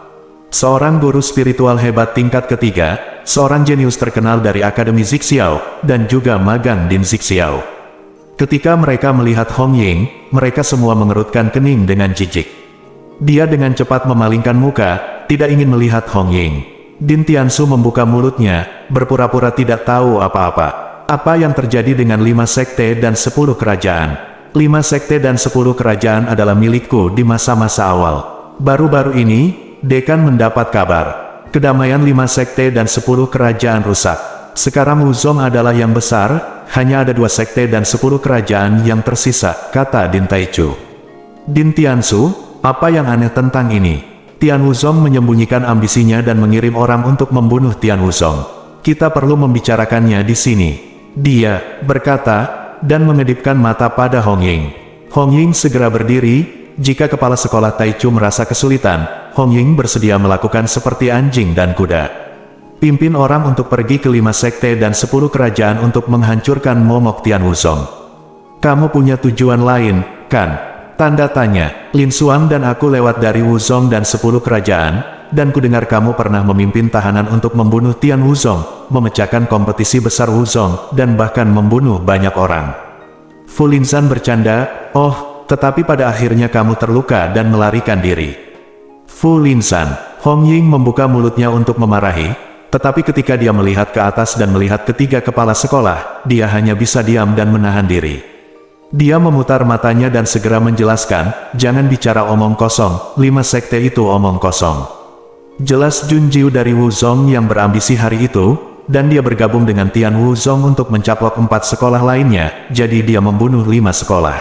Seorang guru spiritual hebat tingkat ketiga, seorang jenius terkenal dari Akademi Zixiao, dan juga magang Din Zixiao. Ketika mereka melihat Hong Ying, mereka semua mengerutkan kening dengan jijik. Dia dengan cepat memalingkan muka, tidak ingin melihat Hong Ying. Din Tiansu membuka mulutnya, berpura-pura tidak tahu apa-apa. Apa yang terjadi dengan 5 sekte dan 10 kerajaan? 5 sekte dan 10 kerajaan adalah milikku di masa-masa awal. Baru-baru ini, dekan mendapat kabar. Kedamaian 5 sekte dan 10 kerajaan rusak. Sekarang Wuzong adalah yang besar, hanya ada 2 sekte dan 10 kerajaan yang tersisa, kata Din Taichu. Din Tiansu, apa yang aneh tentang ini? Tian Wuzong menyembunyikan ambisinya dan mengirim orang untuk membunuh Tian Wuzong. Kita perlu membicarakannya di sini. Dia berkata, dan mengedipkan mata pada Hong Ying. Hong Ying segera berdiri. Jika kepala sekolah Taichu merasa kesulitan, Hong Ying bersedia melakukan seperti anjing dan kuda. Pimpin orang untuk pergi ke 5 sekte dan 10 kerajaan untuk menghancurkan momok Tian Wuzong. Kamu punya tujuan lain, kan? Tanda tanya. Lin Xuan dan aku lewat dari Wuzong dan 10 kerajaan, dan kudengar kamu pernah memimpin tahanan untuk membunuh Tian Wuzong, memecahkan kompetisi besar Wuzong, dan bahkan membunuh banyak orang. Fu Linzan bercanda, oh, tetapi pada akhirnya kamu terluka dan melarikan diri. Fu Linzan. Hong Ying membuka mulutnya untuk memarahi, tetapi ketika dia melihat ke atas dan melihat ketiga kepala sekolah, dia hanya bisa diam dan menahan diri. Dia memutar matanya dan segera menjelaskan, jangan bicara omong kosong, 5 sekte itu omong kosong. Jelas Jun Jiu dari Wuzong yang berambisi hari itu, dan dia bergabung dengan Tian Wuzong untuk mencaplok 4 sekolah lainnya, jadi dia membunuh 5 sekolah.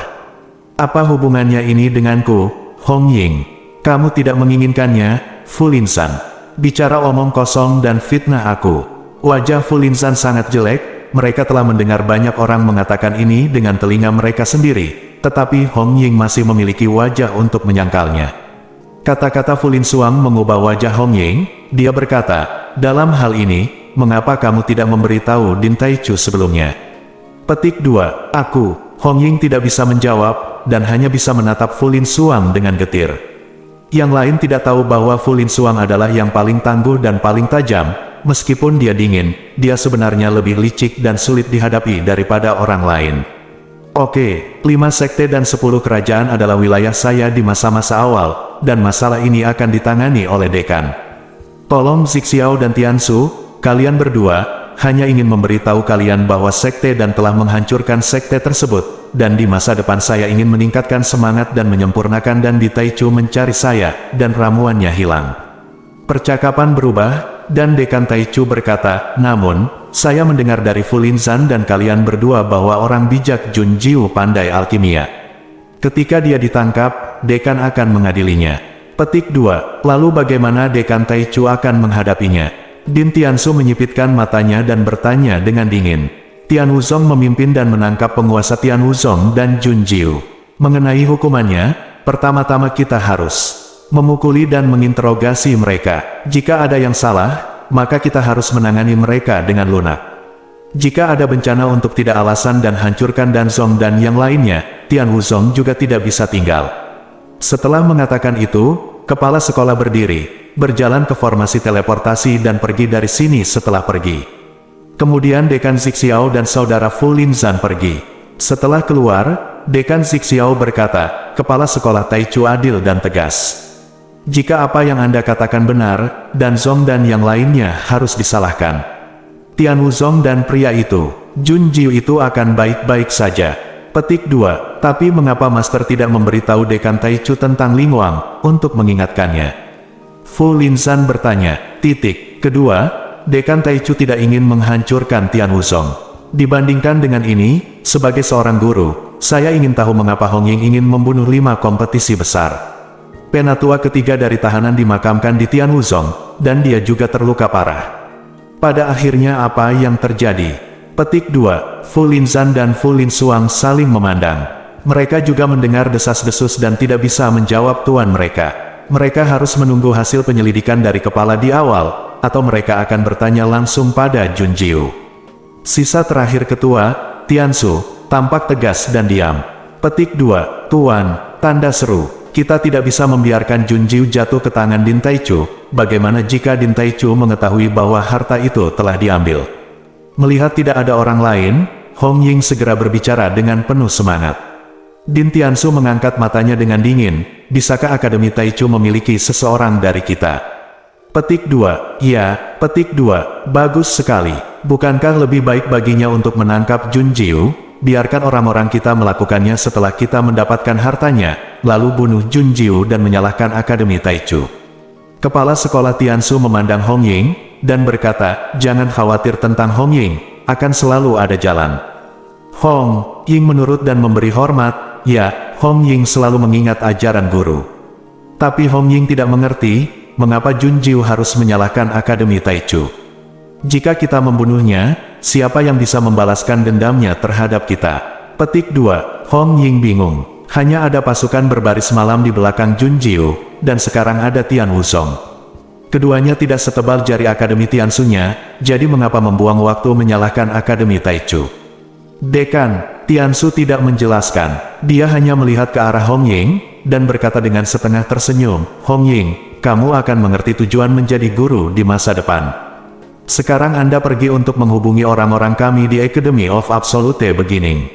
Apa hubungannya ini denganku, Hong Ying? Kamu tidak menginginkannya, Fu Linzan. Bicara omong kosong dan fitnah aku. Wajah Fu Linzan sangat jelek, mereka telah mendengar banyak orang mengatakan ini dengan telinga mereka sendiri, tetapi Hong Ying masih memiliki wajah untuk menyangkalnya. Kata-kata Fu Linsuang mengubah wajah Hong Ying, dia berkata, dalam hal ini, mengapa kamu tidak memberitahu Din Taichu sebelumnya? Petik 2, aku, Hong Ying tidak bisa menjawab, dan hanya bisa menatap Fu Linsuang dengan getir. Yang lain tidak tahu bahwa Fu Linsuang adalah yang paling tangguh dan paling tajam, meskipun dia dingin, dia sebenarnya lebih licik dan sulit dihadapi daripada orang lain. Oke, 5 sekte dan 10 kerajaan adalah wilayah saya di masa-masa awal, dan masalah ini akan ditangani oleh dekan. Tolong Zixiao dan Tiansu, kalian berdua, hanya ingin memberitahu kalian bahwa sekte dan telah menghancurkan sekte tersebut, dan di masa depan saya ingin meningkatkan semangat dan menyempurnakan dan di Taichu mencari saya, dan ramuannya hilang. Percakapan berubah, dan Dekan Taichu berkata, namun, saya mendengar dari Fu Linzan dan kalian berdua bahwa orang bijak Jun Jiu pandai alkimia. Ketika dia ditangkap, Dekan akan mengadilinya. Petik 2, lalu bagaimana Dekan Taichu akan menghadapinya? Din Tiansu menyipitkan matanya dan bertanya dengan dingin. Tian Wuzong memimpin dan menangkap penguasa Tian Wuzong dan Jun Jiu. Mengenai hukumannya, pertama-tama kita harus memukuli dan menginterogasi mereka. Jika ada yang salah, maka kita harus menangani mereka dengan lunak. Jika ada bencana untuk tidak alasan dan hancurkan Danzong dan yang lainnya, Tian Wuzong juga tidak bisa tinggal. Setelah mengatakan itu, kepala sekolah berdiri, berjalan ke formasi teleportasi dan pergi dari sini setelah pergi. Kemudian Dekan Zixiao dan saudara Fu Linzan pergi. Setelah keluar, Dekan Zixiao berkata, kepala sekolah Taichu adil dan tegas. Jika apa yang Anda katakan benar, Danzong dan yang lainnya harus disalahkan. Tian Wuzong dan pria itu, Jun Jiu itu akan baik-baik saja. Petik 2, tapi mengapa Master tidak memberitahu Dekan Taichu tentang Ling Wang untuk mengingatkannya? Fu Linzan bertanya. Kedua, Dekan Taichu tidak ingin menghancurkan Tian Wuzong. Dibandingkan dengan ini, sebagai seorang guru, saya ingin tahu mengapa Hong Ying ingin membunuh 5 kompetisi besar. Penatua ketiga dari tahanan dimakamkan di Tian Wuzong, dan dia juga terluka parah. Pada akhirnya apa yang terjadi? Petik 2, Fu Linzan dan Fu Linsuang saling memandang. Mereka juga mendengar desas-desus dan tidak bisa menjawab tuan mereka. Mereka harus menunggu hasil penyelidikan dari kepala di awal, atau mereka akan bertanya langsung pada Jun Jiu. Sisa terakhir ketua, Tiansu, tampak tegas dan diam. Petik 2, Tuan, tanda seru. Kita tidak bisa membiarkan Jun Jiu jatuh ke tangan Din Taichu. Bagaimana jika Din Taichu mengetahui bahwa harta itu telah diambil? Melihat tidak ada orang lain, Hong Ying segera berbicara dengan penuh semangat. Din Tiansu mengangkat matanya dengan dingin, bisakah Akademi Taichu memiliki seseorang dari kita? Petik 2, ya, petik 2, bagus sekali. Bukankah lebih baik baginya untuk menangkap Jun Jiu? Biarkan orang-orang kita melakukannya setelah kita mendapatkan hartanya, lalu bunuh Jun Jiu dan menyalahkan Akademi Taichu. Kepala sekolah Tiansu memandang Hong Ying, dan berkata, jangan khawatir tentang Hong Ying, akan selalu ada jalan. Hong Ying menurut dan memberi hormat, ya, Hong Ying selalu mengingat ajaran guru. Tapi Hong Ying tidak mengerti, mengapa Jun Jiu harus menyalahkan Akademi Taichu. Jika kita membunuhnya, siapa yang bisa membalaskan dendamnya terhadap kita? Petik 2, Hong Ying bingung. Hanya ada pasukan berbaris malam di belakang Jun Jiu, dan sekarang ada Tian Wuzong. Keduanya tidak setebal jari Akademi Tiansu-nya, jadi mengapa membuang waktu menyalahkan Akademi Taichu? Dekan, Tiansu tidak menjelaskan. Dia hanya melihat ke arah Hong Ying, dan berkata dengan setengah tersenyum, Hong Ying, kamu akan mengerti tujuan menjadi guru di masa depan. Sekarang Anda pergi untuk menghubungi orang-orang kami di Academy of Absolute Beginning.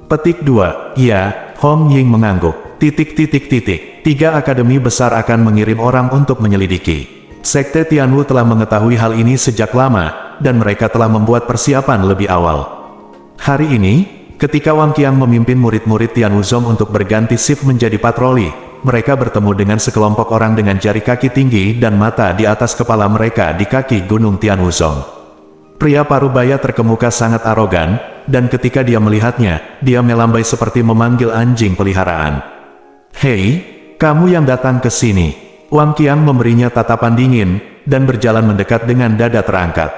Petik 2, ya, Hong Ying mengangguk. Tiga akademi besar akan mengirim orang untuk menyelidiki. Sekte Tianwu telah mengetahui hal ini sejak lama, dan mereka telah membuat persiapan lebih awal. Hari ini, ketika Wang Qiang memimpin murid-murid Tian Wuzong untuk berganti shift menjadi patroli, mereka bertemu dengan sekelompok orang dengan jari kaki tinggi dan mata di atas kepala mereka di kaki Gunung Tian Wuzong. Pria parubaya terkemuka sangat arogan, dan ketika dia melihatnya, dia melambai seperti memanggil anjing peliharaan. Hei, kamu yang datang ke sini. Wang Qiang memberinya tatapan dingin, dan berjalan mendekat dengan dada terangkat.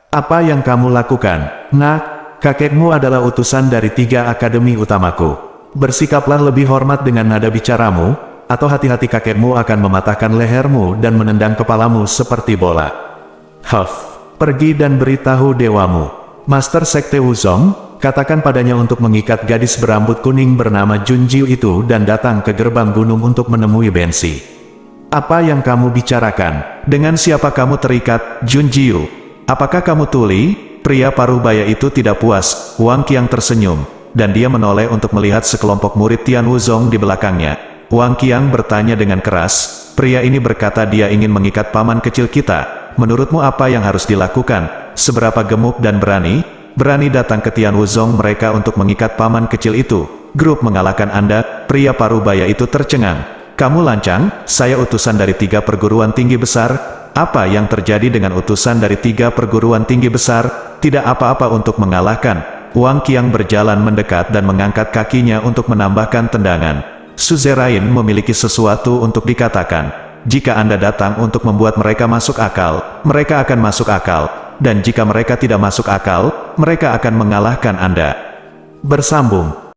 Apa yang kamu lakukan? Nak, kakekmu adalah utusan dari 3 akademi utamaku. Bersikaplah lebih hormat dengan nada bicaramu, atau hati-hati kakekmu akan mematahkan lehermu dan menendang kepalamu seperti bola. Huff, pergi dan beritahu dewamu. Master Sekte Wuzong, katakan padanya untuk mengikat gadis berambut kuning bernama Jun Jiu itu dan datang ke gerbang gunung untuk menemui Bensi. Apa yang kamu bicarakan? Dengan siapa kamu terikat, Jun Jiu? Apakah kamu tuli? Pria parubaya itu tidak puas. Wang Qiang tersenyum, dan dia menoleh untuk melihat sekelompok murid Tian Wuzong di belakangnya. Wang Qiang bertanya dengan keras, pria ini berkata dia ingin mengikat paman kecil kita. Menurutmu apa yang harus dilakukan? Seberapa gemuk dan berani? Berani datang ke Tian Wuzong mereka untuk mengikat paman kecil itu. Grup mengalahkan Anda. Pria parubaya itu tercengang. Kamu lancang? Saya utusan dari 3 perguruan tinggi besar. Apa yang terjadi dengan utusan dari 3 perguruan tinggi besar? Tidak apa-apa untuk mengalahkan. Wang Qiang berjalan mendekat dan mengangkat kakinya untuk menambahkan tendangan. Suzerain memiliki sesuatu untuk dikatakan. Jika Anda datang untuk membuat mereka masuk akal, mereka akan masuk akal. Dan jika mereka tidak masuk akal, mereka akan mengalahkan Anda. Bersambung.